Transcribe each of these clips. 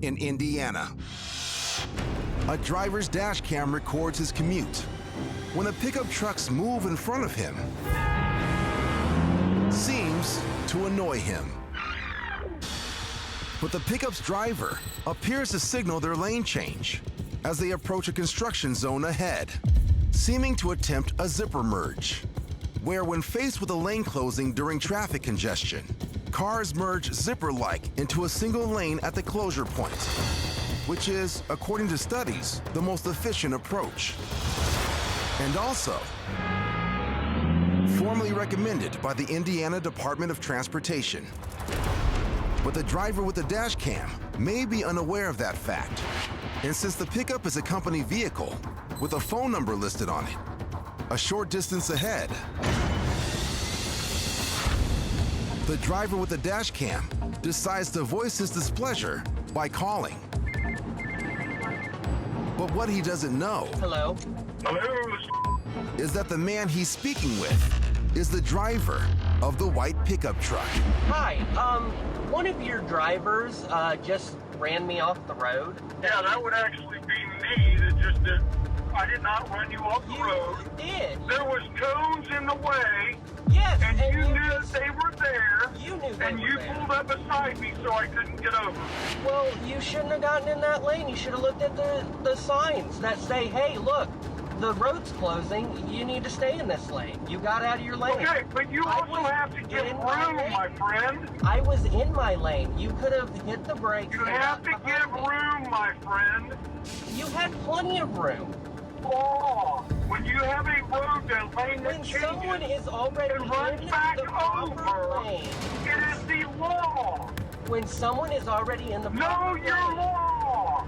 in Indiana. A driver's dash cam records his commute when the pickup trucks move in front of him. Seems to annoy him. But the pickup's driver appears to signal their lane change as they approach a construction zone ahead, seeming to attempt a zipper merge, where when faced with a lane closing during traffic congestion, cars merge zipper-like into a single lane at the closure point, which is, according to studies, the most efficient approach. And also, formally recommended by the Indiana Department of Transportation. But the driver with the dash cam may be unaware of that fact. And since the pickup is a company vehicle with a phone number listed on it, a short distance ahead, the driver with the dash cam decides to voice his displeasure by calling. But what he doesn't know Hello? is that the man he's speaking with is the driver of the white pickup truck. Hi, one of your drivers just ran me off the road. Yeah, that would actually be me that just did. I did not run you off the road. You did. There was cones in the way, Yes, and you knew that just, they were there, you knew they and were you there. pulled up beside me so I couldn't get over. Well, you shouldn't have gotten in that lane. You should have looked at the signs that say, hey, look, the road's closing. You need to stay in this lane. You got out of your lane. Okay, but you I also was have to give in room, my lane. my friend. I was in my lane. You could have hit the brakes. You and have got to give behind me. room, my friend. You had plenty of room. Law. When you have a road that lane that When someone changes, is already it runs in back the proper over. lane, It is the law. when someone is already in the Know proper your lane, law.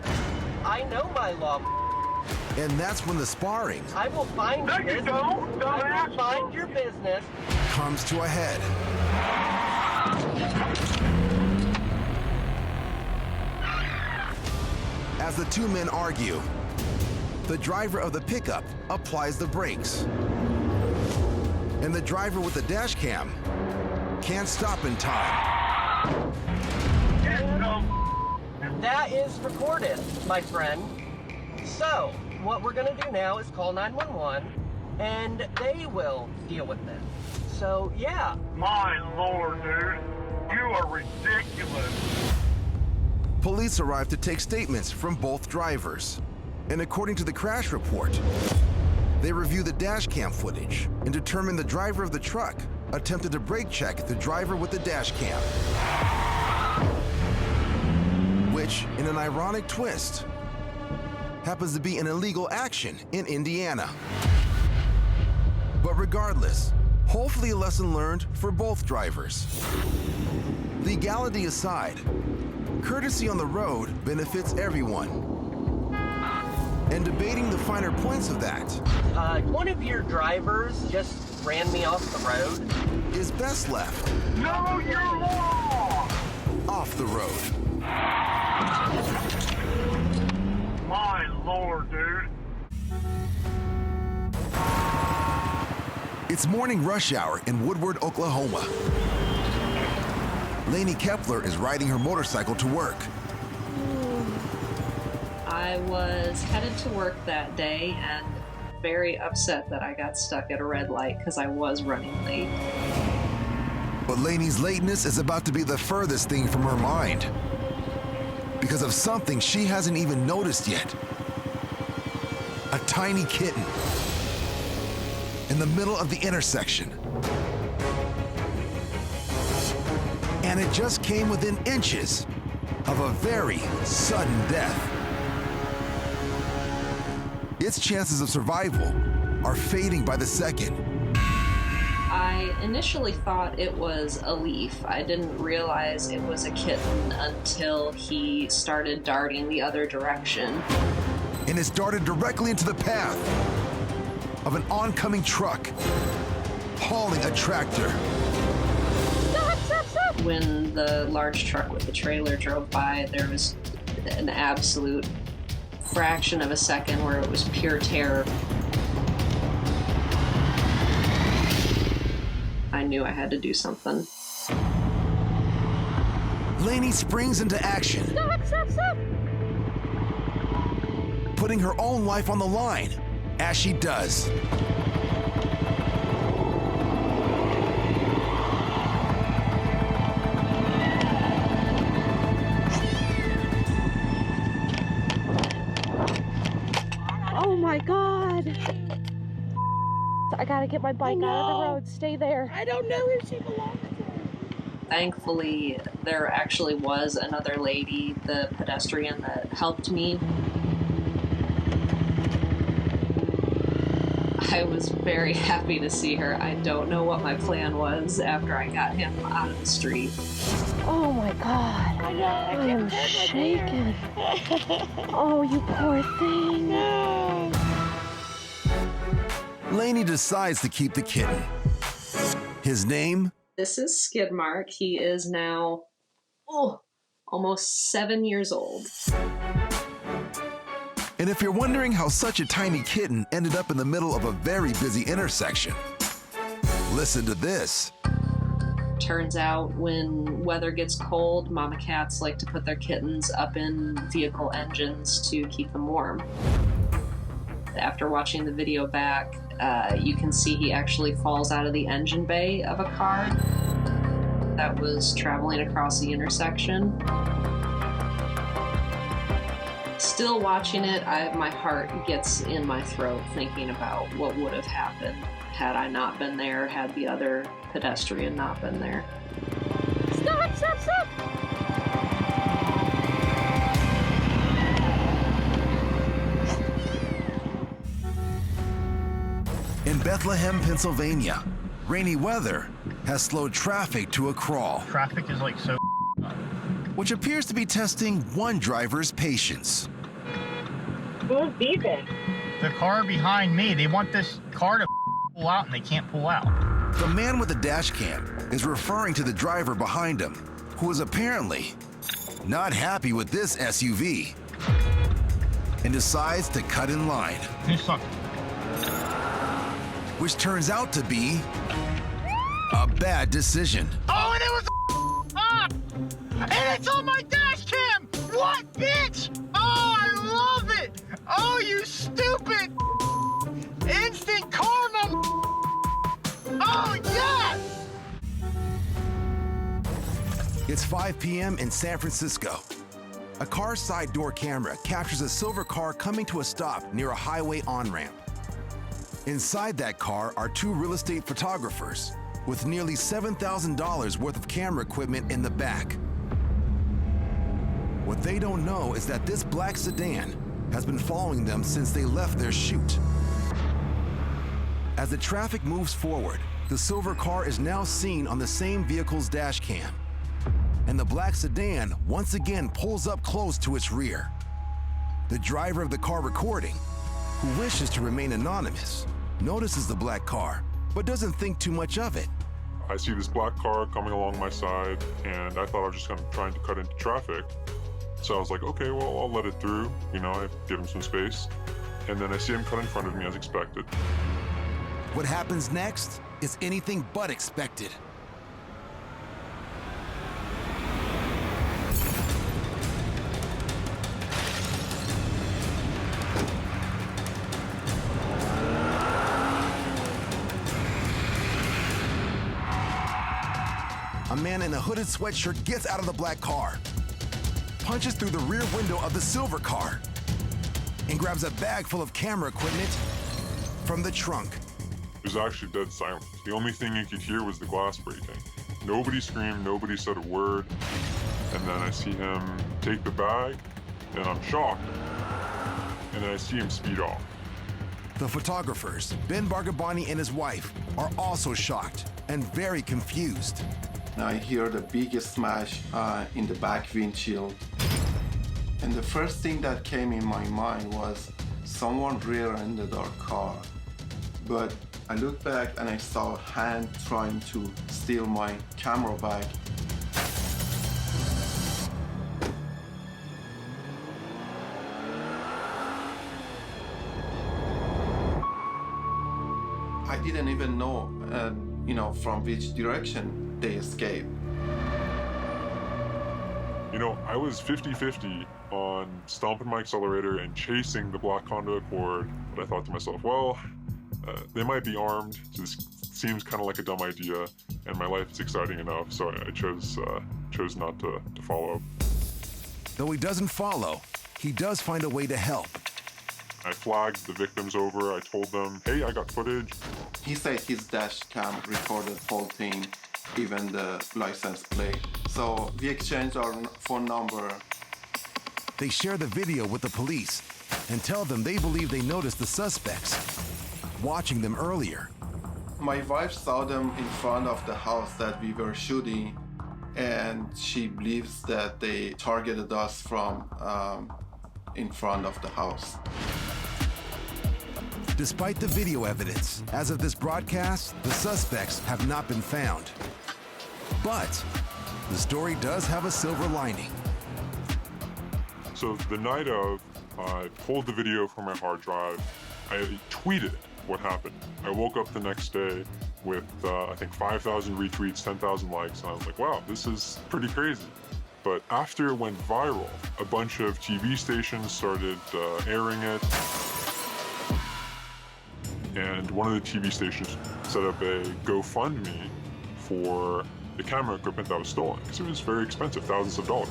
I know my law. And that's when the sparring I will find No, your you business. don't. I Dumbass. will find your business. comes to a head. As the two men argue, the driver of the pickup applies the brakes. And the driver with the dash cam can't stop in time. That is recorded, my friend. So, what we're gonna do now is call 911, and they will deal with it. So, yeah. My lord, dude. You are ridiculous. Police arrive to take statements from both drivers. And according to the crash report, they review the dash cam footage and determine the driver of the truck attempted to brake check the driver with the dash cam. Which, in an ironic twist, happens to be an illegal action in Indiana. But regardless, hopefully a lesson learned for both drivers. Legality aside, courtesy on the road benefits everyone. And debating the finer points of that One of your drivers just ran me off the road. is best left Know your law. off the road. My lord, dude. It's morning rush hour in Woodward, Oklahoma. Lainey Kepler is riding her motorcycle to work. I was headed to work that day and very upset that I got stuck at a red light because I was running late. But Lainey's lateness is about to be the furthest thing from her mind because of something she hasn't even noticed yet. A tiny kitten in the middle of the intersection. And it just came within inches of a very sudden death. Its chances of survival are fading by the second. I initially thought it was a leaf. I didn't realize it was a kitten until he started darting the other direction. And it darted directly into the path of an oncoming truck hauling a tractor. When the large truck with the trailer drove by, there was an absolute fraction of a second where it was pure terror. I knew I had to do something. Lainey springs into action. Stop! Putting her own life on the line, as she does. Oh my God. I gotta get my bike out of the road. Stay there. I don't know who she belongs to. Thankfully, there actually was another lady, the pedestrian that helped me. I was very happy to see her. I don't know what my plan was after I got him out of the street. Oh my God. I am shaking. Oh, you poor thing. Lainey decides to keep the kitten. His name? This is Skidmark. He is now, almost 7 years old. And if you're wondering how such a tiny kitten ended up in the middle of a very busy intersection, listen to this. Turns out when weather gets cold, mama cats like to put their kittens up in vehicle engines to keep them warm. After watching the video back, you can see he actually falls out of the engine bay of a car that was traveling across the intersection. Still watching it, my heart gets in my throat thinking about what would have happened had I not been there, had the other pedestrian not been there. Stop! In Bethlehem, Pennsylvania, rainy weather has slowed traffic to a crawl, Traffic is like so which appears to be testing one driver's patience. Who's beeping? The car behind me, they want this car to pull out and they can't pull out. The man with the dash cam is referring to the driver behind him, who is apparently not happy with this SUV and decides to cut in line, You suck. which turns out to be a bad decision. Oh, and it was up! And it's on my dash cam! What, bitch? Oh, I love it! Oh, you stupid! Instant karma! Oh, yes! It's 5 p.m. in San Francisco. A car's side door camera captures a silver car coming to a stop near a highway on-ramp. Inside that car are two real estate photographers with nearly $7,000 worth of camera equipment in the back. What they don't know is that this black sedan has been following them since they left their shoot. As the traffic moves forward, the silver car is now seen on the same vehicle's dash cam, and the black sedan once again pulls up close to its rear. The driver of the car recording, who wishes to remain anonymous, notices the black car, but doesn't think too much of it. I see this black car coming along my side, and I thought I was just trying to cut into traffic. So I was like, okay, well, I'll let it through. You know, I give him some space. And then I see him cut in front of me as expected. What happens next is anything but expected. A man in a hooded sweatshirt gets out of the black car, punches through the rear window of the silver car, and grabs a bag full of camera equipment from the trunk. It was actually dead silent. The only thing you could hear was the glass breaking. Nobody screamed, nobody said a word. And then I see him take the bag, and I'm shocked. And then I see him speed off. The photographers, Ben Bargabani and his wife, are also shocked and very confused. I hear the biggest smash in the back windshield. And the first thing that came in my mind was someone rear-ended our car. But I looked back and I saw a hand trying to steal my camera bag. I didn't even know, from which direction they escaped. You know, I was 50-50 on stomping my accelerator and chasing the black Honda Accord, but I thought to myself, well, they might be armed, so this seems kind of like a dumb idea, and my life is exciting enough, so I chose not to follow. Though he doesn't follow, he does find a way to help. I flagged the victims over. I told them, hey, I got footage. He said his dash cam recorded the whole thing, even the license plate. So we exchanged our phone number. They share the video with the police and tell them they believe they noticed the suspects watching them earlier. My wife saw them in front of the house that we were shooting, and she believes that they targeted us from in front of the house. Despite the video evidence, as of this broadcast, the suspects have not been found. But the story does have a silver lining. So the night of, I pulled the video from my hard drive. I tweeted what happened. I woke up the next day with, I think, 5,000 retweets, 10,000 likes, and I was like, wow, this is pretty crazy. But after it went viral, a bunch of TV stations started airing it. And one of the TV stations set up a GoFundMe for the camera equipment that was stolen, because it was very expensive, thousands of dollars.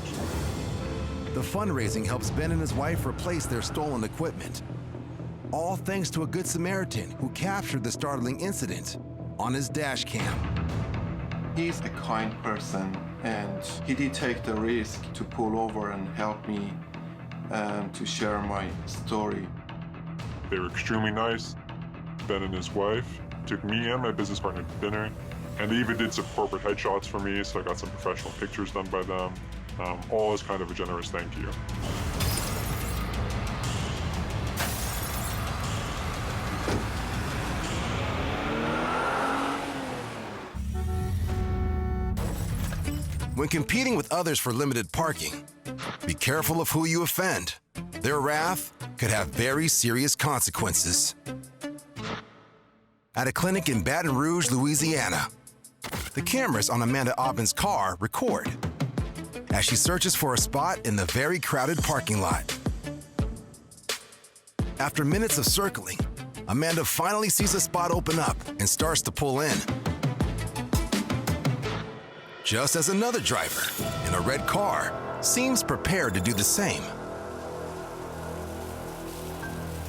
The fundraising helps Ben and his wife replace their stolen equipment. All thanks to a good Samaritan who captured the startling incident on his dash cam. He's a kind person, and he did take the risk to pull over and help me and to share my story. They were extremely nice. Ben and his wife took me and my business partner to dinner, and they even did some corporate headshots for me, so I got some professional pictures done by them. All as kind of a generous thank you. When competing with others for limited parking, be careful of who you offend. Their wrath could have very serious consequences. At a clinic in Baton Rouge, Louisiana, the cameras on Amanda Aubin's car record as she searches for a spot in the very crowded parking lot. After minutes of circling, Amanda finally sees a spot open up and starts to pull in. Just as another driver in a red car seems prepared to do the same.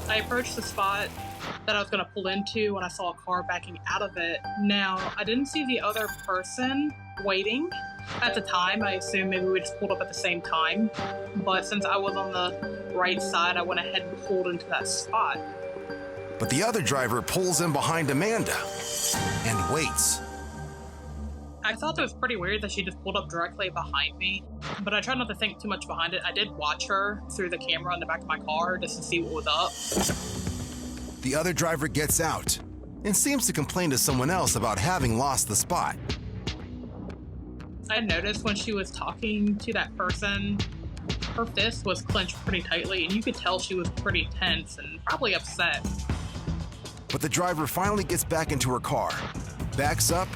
I approached the spot that I was going to pull into when I saw a car backing out of it. Now, I didn't see the other person waiting at the time. I assumed maybe we just pulled up at the same time. But since I was on the right side, I went ahead and pulled into that spot. But the other driver pulls in behind Amanda and waits. I thought it was pretty weird that she just pulled up directly behind me, but I tried not to think too much behind it. I did watch her through the camera in the back of my car just to see what was up. The other driver gets out and seems to complain to someone else about having lost the spot. I noticed when she was talking to that person, her fist was clenched pretty tightly, and you could tell she was pretty tense and probably upset. But the driver finally gets back into her car, backs up,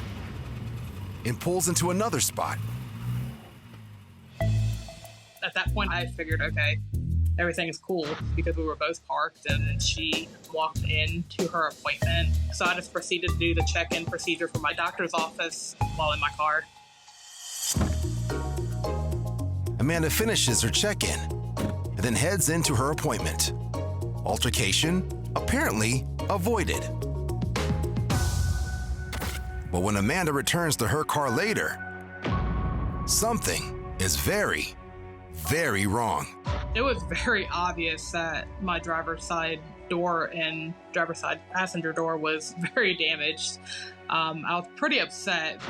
and pulls into another spot. At that point, I figured, okay, everything is cool because we were both parked and she walked into her appointment. So I just proceeded to do the check-in procedure for my doctor's office while in my car. Amanda finishes her check-in and then heads into her appointment. Altercation apparently avoided. But when Amanda returns to her car later, something is very, very wrong. It was very obvious that my driver's side door and driver's side passenger door was very damaged. I was pretty upset.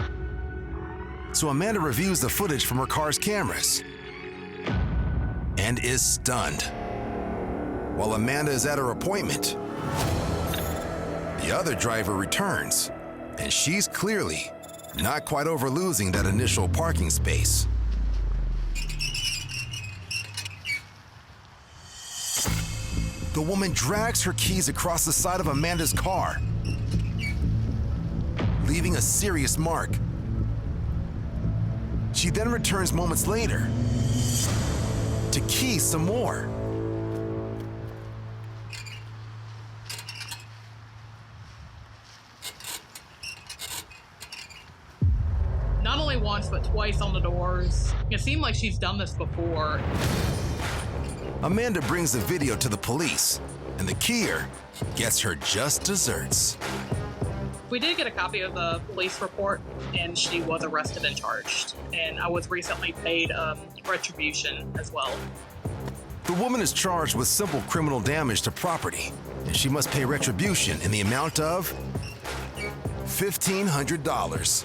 So Amanda reviews the footage from her car's cameras and is stunned. While Amanda is at her appointment, the other driver returns, and she's clearly not quite over losing that initial parking space. The woman drags her keys across the side of Amanda's car, leaving a serious mark. She then returns moments later to key some more. Not only once, but twice on the doors. It seemed like she's done this before. Amanda brings the video to the police, and the keyer gets her just desserts. We did get a copy of the police report, and she was arrested and charged. And I was recently paid retribution as well. The woman is charged with simple criminal damage to property, and she must pay retribution in the amount of $1,500,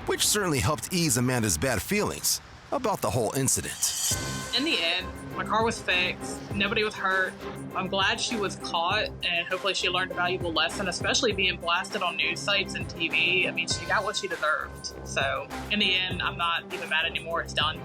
which certainly helped ease Amanda's bad feelings about the whole incident. In the end, my car was fixed. Nobody was hurt. I'm glad she was caught, and hopefully she learned a valuable lesson, especially being blasted on news sites and TV. I mean, she got what she deserved. So in the end, I'm not even mad anymore. It's done.